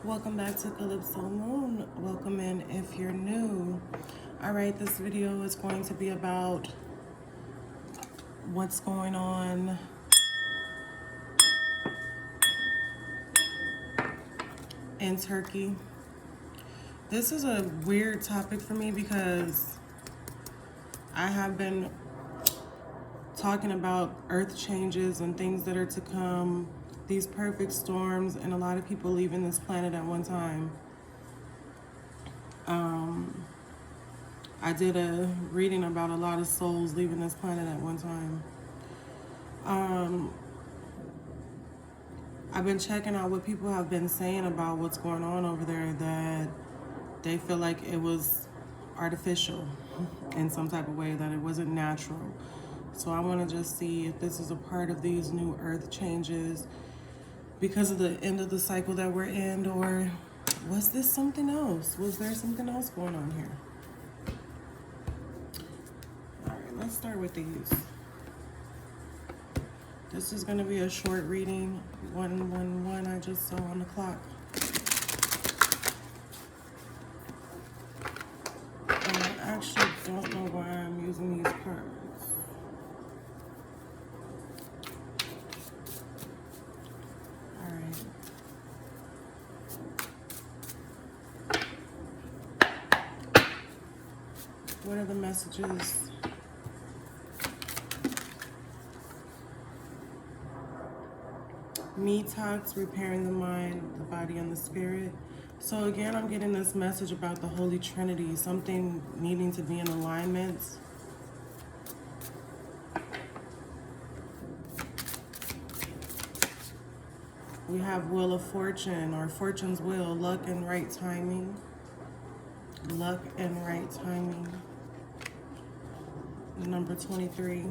Welcome back to Calypso Moon. Welcome in if you're new. Alright, this video is going to be about what's going on in Turkey. This is a weird topic for me because I have been talking about earth changes and things that are to come, these perfect storms, and a lot of people leaving this planet at one time. I did a reading about a lot of souls leaving this planet at one time. I've been checking out what people have been saying about what's going on over there, that they feel like it was artificial in some type of way, that it wasn't natural. So I want to just see if this is a part of these new earth changes because of the end of the cycle that we're in, or was this something else? Was there something else going on here? All right, let's start with these. This is going to be a short reading. 111 I just saw on the clock. And I actually don't know why I'm using these cards. Alright. What are the messages? Detox, repairing the mind, the body, and the spirit. So again, I'm getting this message about the Holy Trinity, something needing to be in alignment. We have Wheel of Fortune, or Fortune's Wheel, luck and right timing. Luck and right timing. Number 23.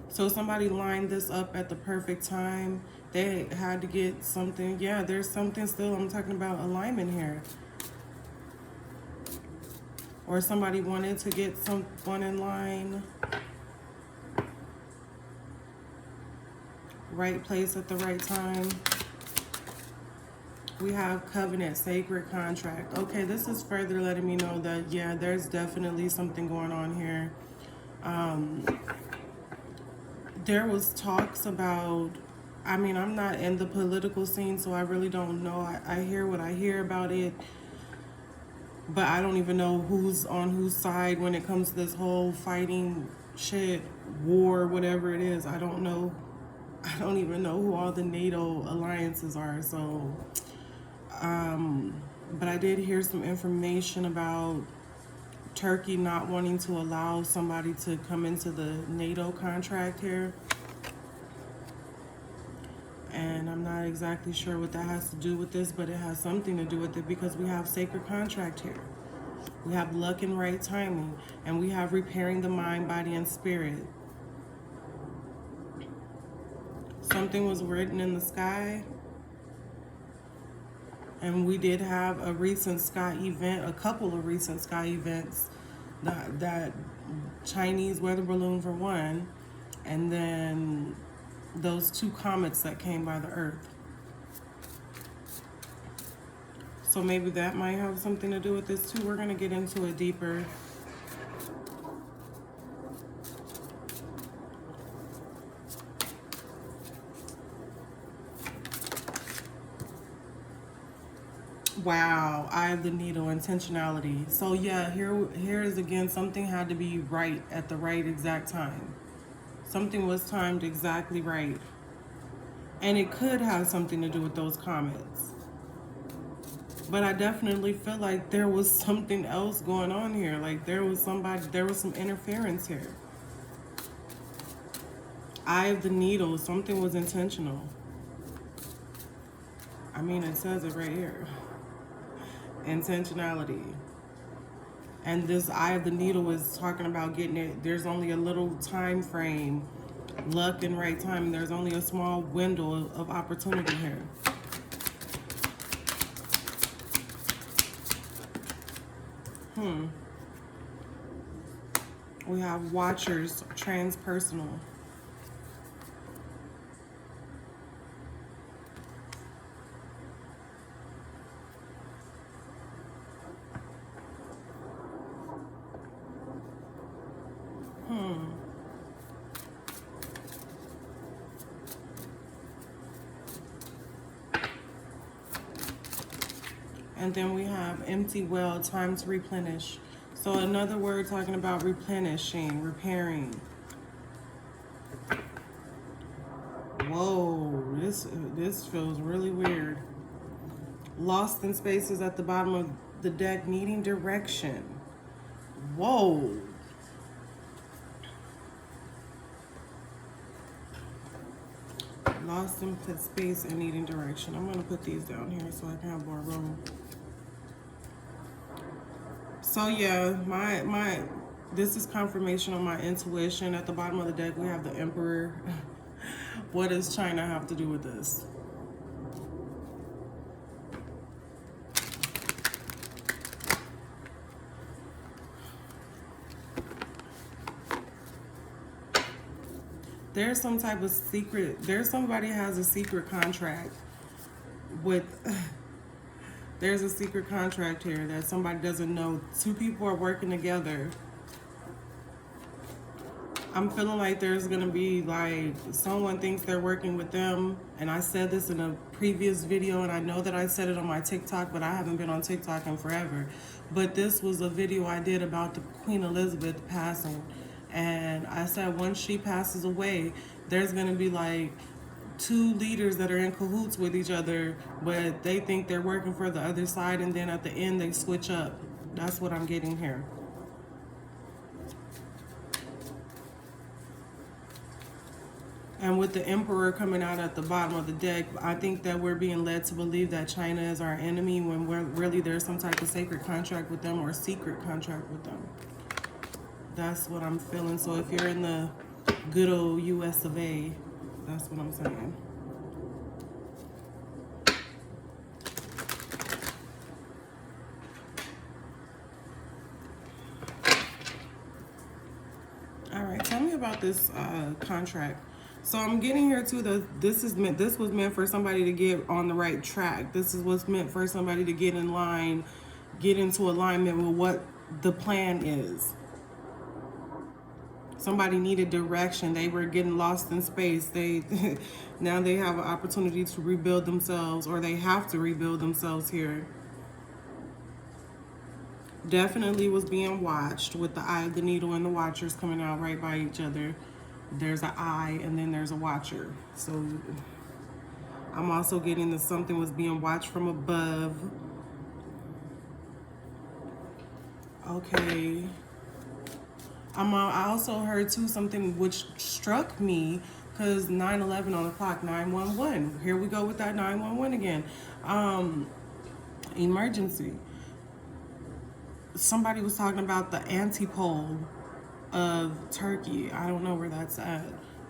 So somebody lined this up at the perfect time. They had to get something. Yeah, there's something still. I'm talking about alignment here. Or somebody wanted to get someone in line. Right place at the right time. We have covenant, sacred contract. Okay, this is further letting me know that, yeah, there's definitely something going on here. There was talks about, I mean, I'm not in the political scene, so I really don't know. I hear what I hear about it, but I don't even know who's on whose side when it comes to this whole fighting shit, war, whatever it is. I don't know. I don't even know who all the NATO alliances are, so, but I did hear some information about Turkey not wanting to allow somebody to come into the NATO contract here. And I'm not exactly sure what that has to do with this, but it has something to do with it because we have sacred contract here. We have luck and right timing, and we have repairing the mind, body, and spirit. Something was written in the sky. And we did have a recent sky event, a couple of recent sky events, that Chinese weather balloon for one, and then those two comets that came by the Earth. So maybe that might have something to do with this too. We're going to get into it deeper. Wow, Eye of the Needle, intentionality. So yeah, here is again, something had to be right at the right exact time. Something was timed exactly right. And it could have something to do with those comets. But I definitely feel like there was something else going on here. Like there was some interference here. Eye of the Needle, something was intentional. I mean, it says it right here. Intentionality. And this Eye of the Needle is talking about getting it. There's only a little time frame, luck and right time. There's only a small window of opportunity here. We have Watchers, transpersonal. And then we have empty well, time to replenish. So another word talking about replenishing, repairing. Whoa, this feels really weird. Lost in spaces at the bottom of the deck, needing direction. Whoa. Lost in space and needing direction. I'm gonna put these down here so I can have more room. So yeah, this is confirmation on my intuition. At the bottom of the deck, we have the Emperor. What does China have to do with this? There's some type of secret, there's somebody has a secret contract with, there's a secret contract here that somebody doesn't know. Two people are working together. I'm feeling like there's gonna be like, someone thinks they're working with them. And I said this in a previous video, and I know that I said it on my TikTok, but I haven't been on TikTok in forever. But this was a video I did about the Queen Elizabeth passing. And I said once she passes away, there's gonna be like two leaders that are in cahoots with each other, but they think they're working for the other side, and then at the end they switch up. That's what I'm getting here. And with the Emperor coming out at the bottom of the deck, I think that we're being led to believe that China is our enemy when really there's some type of sacred contract with them or secret contract with them. That's what I'm feeling. So if you're in the good old US of A, that's what I'm saying. All right, tell me about this contract. So I'm getting here too. This was meant for somebody to get on the right track. This is what's meant for somebody to get in line, get into alignment with what the plan is. Somebody needed direction. They were getting lost in space. Now they have an opportunity to rebuild themselves, or they have to rebuild themselves here. Definitely was being watched with the eye of the needle and the watchers coming out right by each other. There's an eye and then there's a watcher. So I'm also getting that something was being watched from above. Okay. I also heard too something which struck me, because 9/11 on the clock, 911. Here we go with that 911 again. Emergency. Somebody was talking about the antipole of Turkey. I don't know where that's at.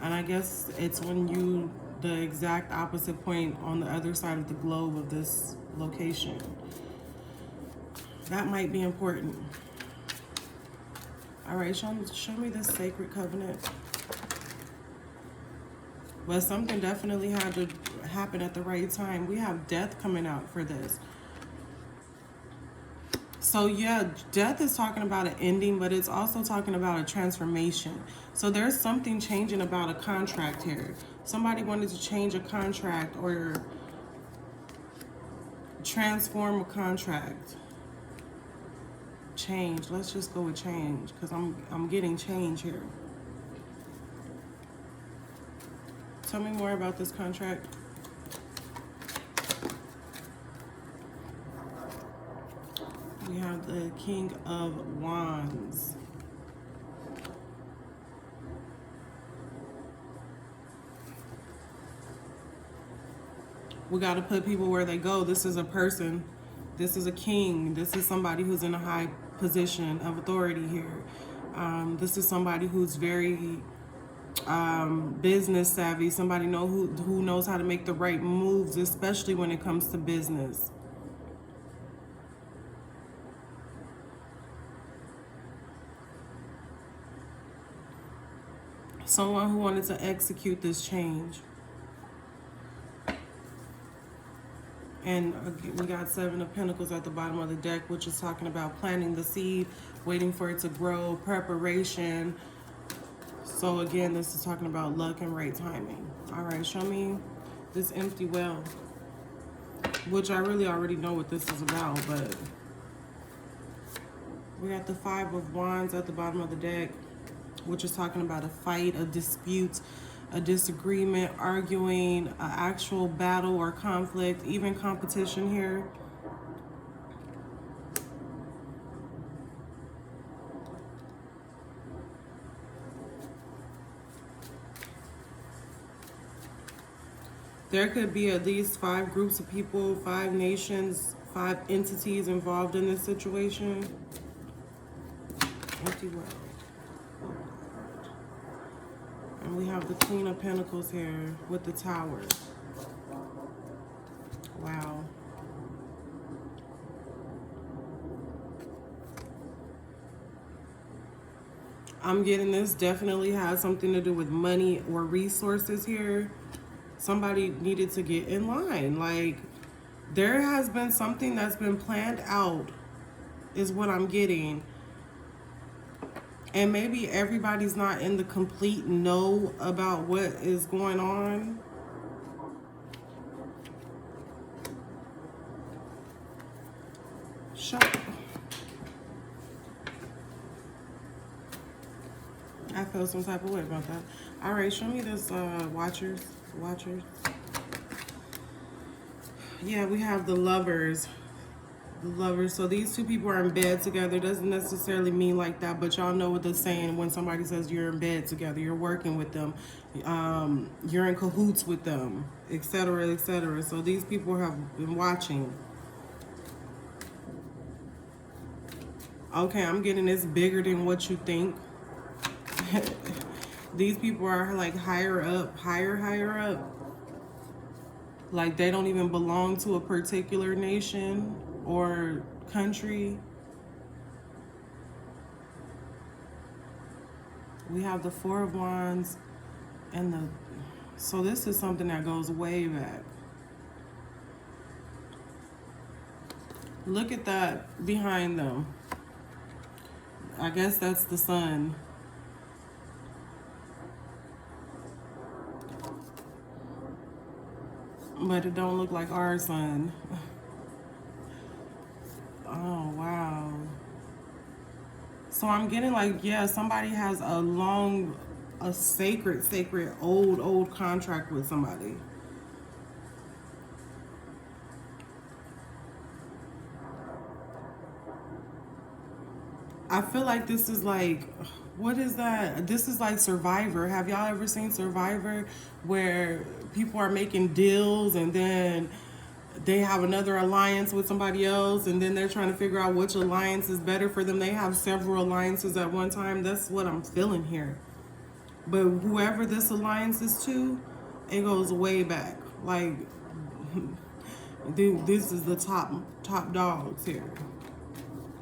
And I guess it's when the exact opposite point on the other side of the globe of this location. That might be important. All right, show me this sacred covenant. But something definitely had to happen at the right time. We have death coming out for this. So yeah, death is talking about an ending, but it's also talking about a transformation. So there's something changing about a contract here. Somebody wanted to change a contract or transform a contract. Change. Let's just go with change, because I'm getting change here. Tell me more about this contract. We have the King of Wands. We got to put people where they go. This is a person. This is a king. This is somebody who's in a high position of authority here. This is somebody who's very business savvy. Somebody who knows how to make the right moves, especially when it comes to business. Someone who wanted to execute this change. And we got 7 of Pentacles at the bottom of the deck, which is talking about planting the seed, waiting for it to grow, preparation. So again, this is talking about luck and right timing. All right, show me this empty well. which I really already know what this is about, but we got the Five of Wands at the bottom of the deck, which is talking about a fight, a dispute, a disagreement, arguing, an actual battle or conflict, even competition here. There could be at least 5 groups of people, 5 nations, 5 entities involved in this situation. Empty world. And we have the Queen of Pentacles here with the Tower. Wow. I'm getting this definitely has something to do with money or resources here. Somebody needed to get in line. Like, there has been something that's been planned out, is what I'm getting. And maybe everybody's not in the complete know about what is going on. I feel some type of way about that. All right, show me this Watchers. Yeah, we have the Lovers. The Lovers. So these two people are in bed together. Doesn't necessarily mean like that, but y'all know what they're saying when somebody says you're in bed together. You're working with them. You're in cahoots with them, etc., etc. So these people have been watching. Okay, I'm getting this bigger than what you think. These people are like higher up, higher up. Like they don't even belong to a particular nation or country. We have the Four of Wands and the... So this is something that goes way back. Look at that behind them. I guess that's the sun. But it don't look like our sun. Oh, wow. So I'm getting like, yeah, somebody has a sacred, old contract with somebody. I feel like this is like, what is that? This is like Survivor. Have y'all ever seen Survivor, where people are making deals and then they have another alliance with somebody else and then they're trying to figure out which alliance is better for them? They have several alliances at one time. That's what I'm feeling here. But whoever this alliance is to, it goes way back. Like, this is the top dogs here.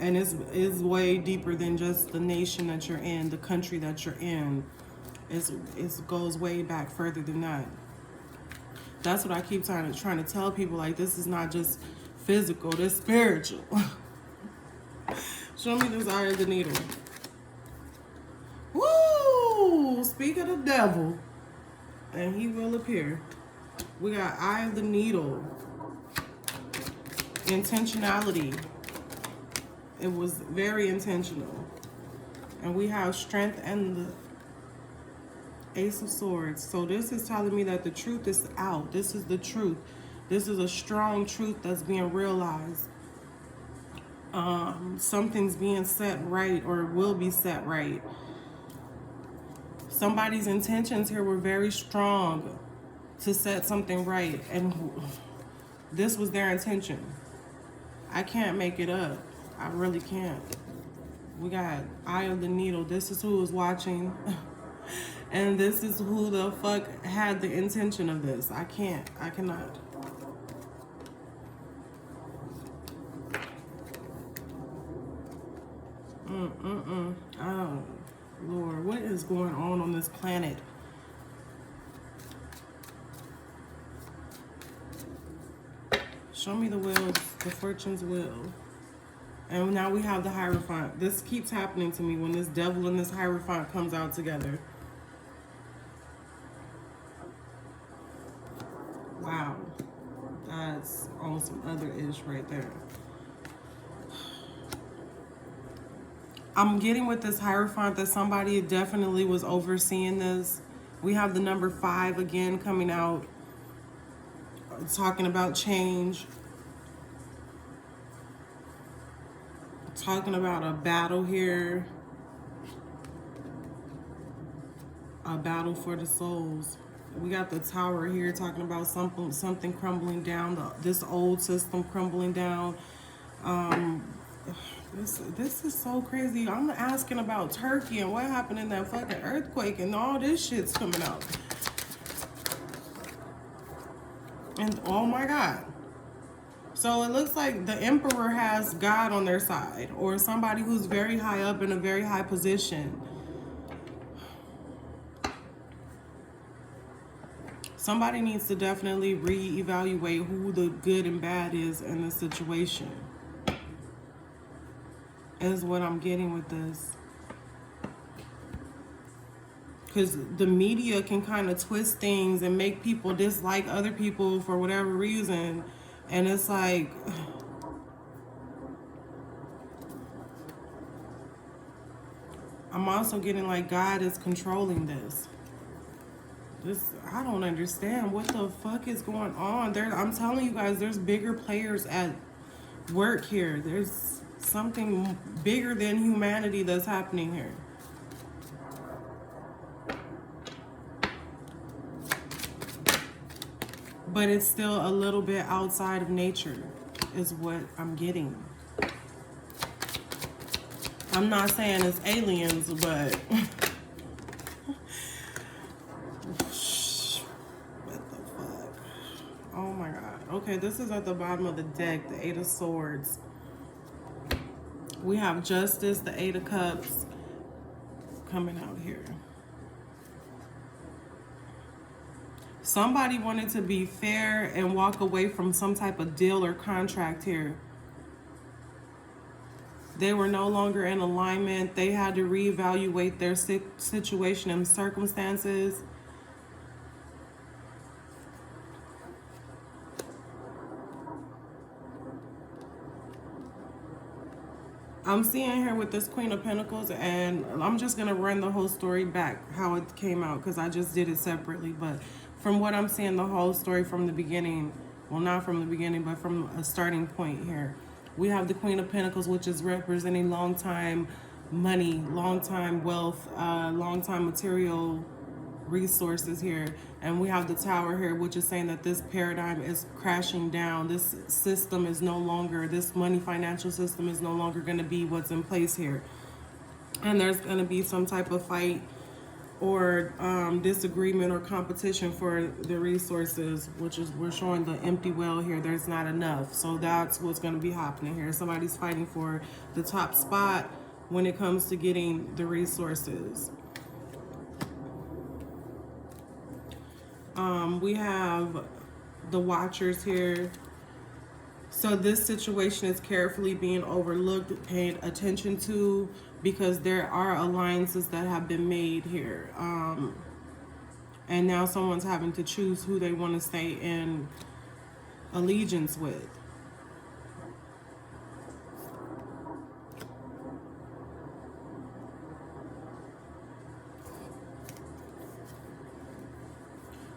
And it's way deeper than just the nation that you're in, the country that you're in. It goes way back further than that. That's what I keep trying to tell people. Like, this is not just physical, this spiritual. Show me this Eye of the Needle. Woo! Speak of the devil, and he will appear. We got Eye of the Needle. Intentionality. It was very intentional. And we have Strength and the Ace of Swords. So this is telling me that the truth is out. This is the truth. This is a strong truth that's being realized. Something's being set right, or will be set right. Somebody's intentions here were very strong to set something right, and this was their intention. I can't make it up. I really can't. We got Eye of the Needle. This is who is watching. And this is who the fuck had the intention of this. I cannot. Oh, Lord, what is going on this planet? Show me the wheel, the Fortune's wheel. And now we have the Hierophant. This keeps happening to me when this devil and this Hierophant comes out together. Wow. that's on some other ish right there. I'm getting with this Hierophant that somebody definitely was overseeing this. We have the number 5 again coming out, talking about change, talking about a battle here, a battle for the souls. We got the Tower here talking about something crumbling down, this old system crumbling down. This is so crazy. I'm asking about Turkey and what happened in that fucking earthquake, and all this shit's coming out. And oh my God. So it looks like the Emperor has God on their side, or somebody who's very high up in a very high position. Somebody needs to definitely reevaluate who the good and bad is in the situation, is what I'm getting with this. Because the media can kind of twist things and make people dislike other people for whatever reason. And it's like, I'm also getting like God is controlling this. I don't understand what the fuck is going on. I'm telling you guys, there's bigger players at work here. There's something bigger than humanity that's happening here. But it's still a little bit outside of nature, is what I'm getting. I'm not saying it's aliens, but what the fuck? Oh my God. Okay, this is at the bottom of the deck, the 8 of Swords. We have Justice, the 8 of Cups coming out here. Somebody wanted to be fair and walk away from some type of deal or contract here. They were no longer in alignment. They had to reevaluate their situation and circumstances. I'm seeing here with this Queen of Pentacles, and I'm just going to run the whole story back, how it came out, because I just did it separately. But from what I'm seeing, the whole story from the beginning, well, not from the beginning, but from a starting point here. We have the Queen of Pentacles, which is representing long-time money, long-time wealth, long-time material resources here. And we have the Tower here, which is saying that this paradigm is crashing down. This system is no longer, this money financial system is no longer going to be what's in place here. And there's going to be some type of fight or disagreement or competition for the resources, which is, we're showing the empty well here. There's not enough. So that's what's going to be happening here. Somebody's fighting for the top spot when it comes to getting the resources. We have the Watchers here. So this situation is carefully being overlooked, paid attention to, because there are alliances that have been made here. And now someone's having to choose who they want to stay in allegiance with.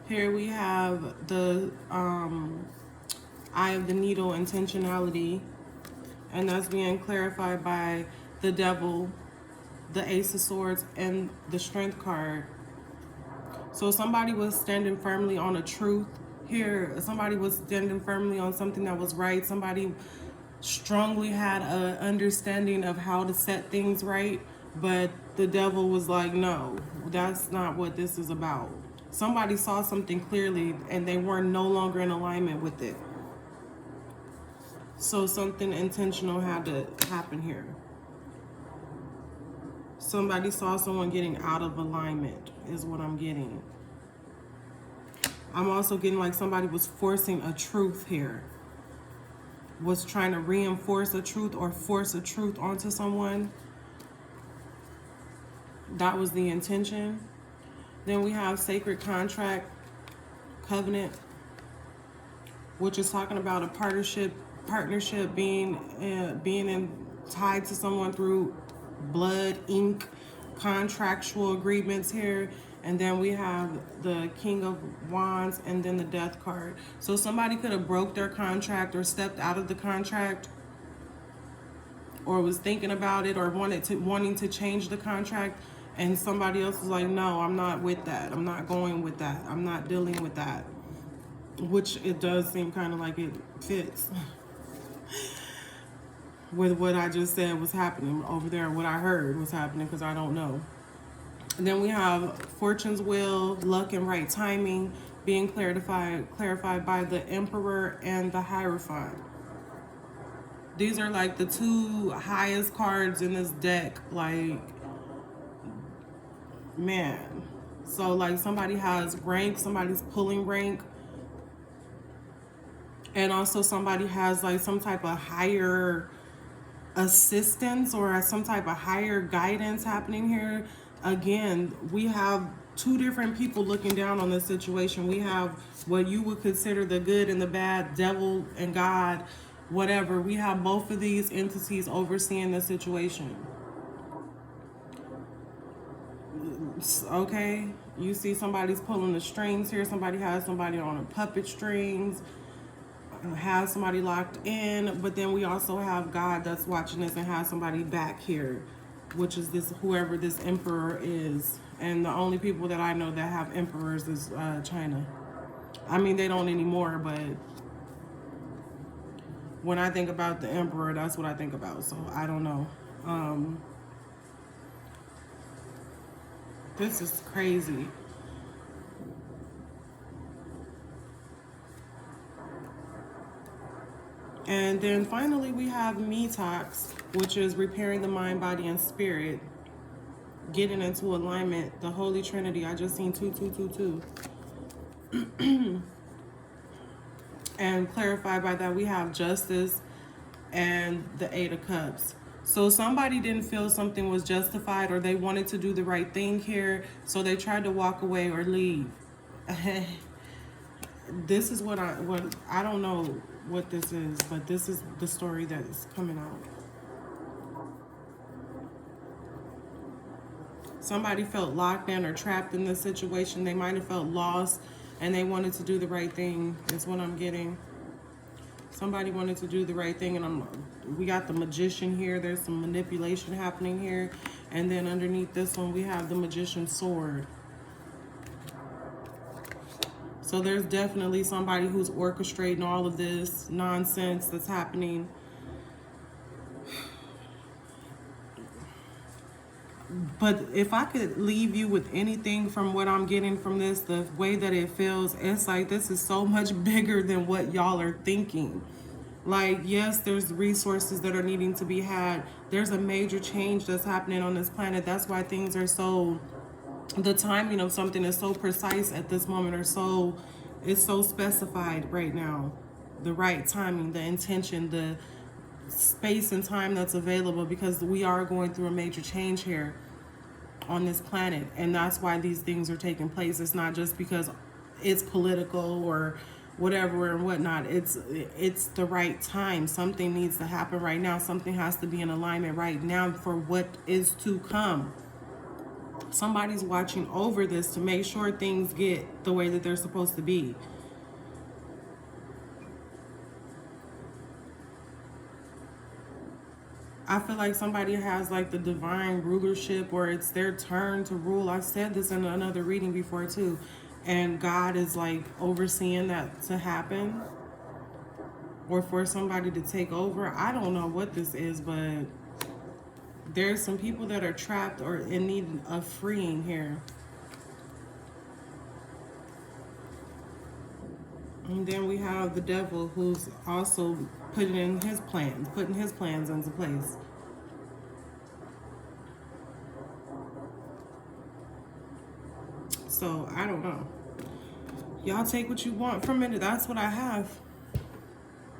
Here we have the Eye of the Needle, intentionality, and that's being clarified by the Devil, the Ace of Swords, and the Strength card. So somebody was standing firmly on a truth here. Somebody was standing firmly on something that was right. Somebody strongly had an understanding of how to set things right, but the Devil was like, no, that's not what this is about. Somebody saw something clearly and they were no longer in alignment with it. So something intentional had to happen here. Somebody saw someone getting out of alignment is what I'm getting. I'm also getting like somebody was forcing a truth here. Was trying to reinforce a truth or force a truth onto someone. That was the intention. Then we have sacred contract, covenant, which is talking about a partnership being tied to someone through blood, ink, contractual agreements here. And then we have the King of Wands and then the Death card. So somebody could have broke their contract or stepped out of the contract, or was thinking about it, or wanting to change the contract, and somebody else was like, no, I'm not with that. I'm not going with that. I'm not dealing with that. Which it does seem kind of like it fits with what I just said was happening over there, what I heard was happening, because I don't know. And then we have Fortune's Wheel, luck and right timing being clarified by the Emperor and the Hierophant. These are like the two highest cards in this deck. Like, man. So like somebody has rank, somebody's pulling rank. And also somebody has like some type of higher assistance or some type of higher guidance happening here. Again, we have two different people looking down on this situation. We have what you would consider the good and the bad, devil and God, whatever. We have both of these entities overseeing the situation. Okay, you see somebody's pulling the strings here. Somebody has somebody on a puppet strings, has somebody locked in, but then we also have God that's watching this and has somebody back here, which is this, whoever this emperor is. And the only people that I know that have emperors is China. I mean, they don't anymore, but when I think about the emperor, that's what I think about. So I don't know. This is crazy. And then finally we have Metox, which is repairing the mind, body, and spirit, getting into alignment, the Holy Trinity. I just seen 2222. And clarified by that, we have Justice and the Eight of Cups. So somebody didn't feel something was justified, or they wanted to do the right thing here, so they tried to walk away or leave. This is what I don't know what this is, but this is the story that is coming out. Somebody felt locked in or trapped in this situation. They might have felt lost and they wanted to do the right thing, is what I'm getting. Somebody wanted to do the right thing, and we got the Magician here. There's some manipulation happening here. And then underneath this one, we have the Magician's Sword. So there's definitely somebody who's orchestrating all of this nonsense that's happening. But if I could leave you with anything from what I'm getting from this, the way that it feels, it's like this is so much bigger than what y'all are thinking. Like, yes, there's resources that are needing to be had. There's a major change that's happening on this planet. That's why things are so, the timing of something is so precise at this moment, or so, it's so specified right now. The right timing, the intention, the space and time that's available, because we are going through a major change here on this planet, and that's why these things are taking place. It's not just because it's political or whatever and whatnot. It's the right time. Something needs to happen right now. Something has to be in alignment right now for what is to come. Somebody's watching over this to make sure things get the way that they're supposed to be. I feel like somebody has like the divine rulership, or it's their turn to rule. I said this in another reading before too. And God is like overseeing that to happen, or for somebody to take over. I don't know what this is, but there's some people that are trapped or in need of freeing here. And then we have the devil, who's also putting his plans into place. So I don't know. Y'all take what you want from it. That's what I have.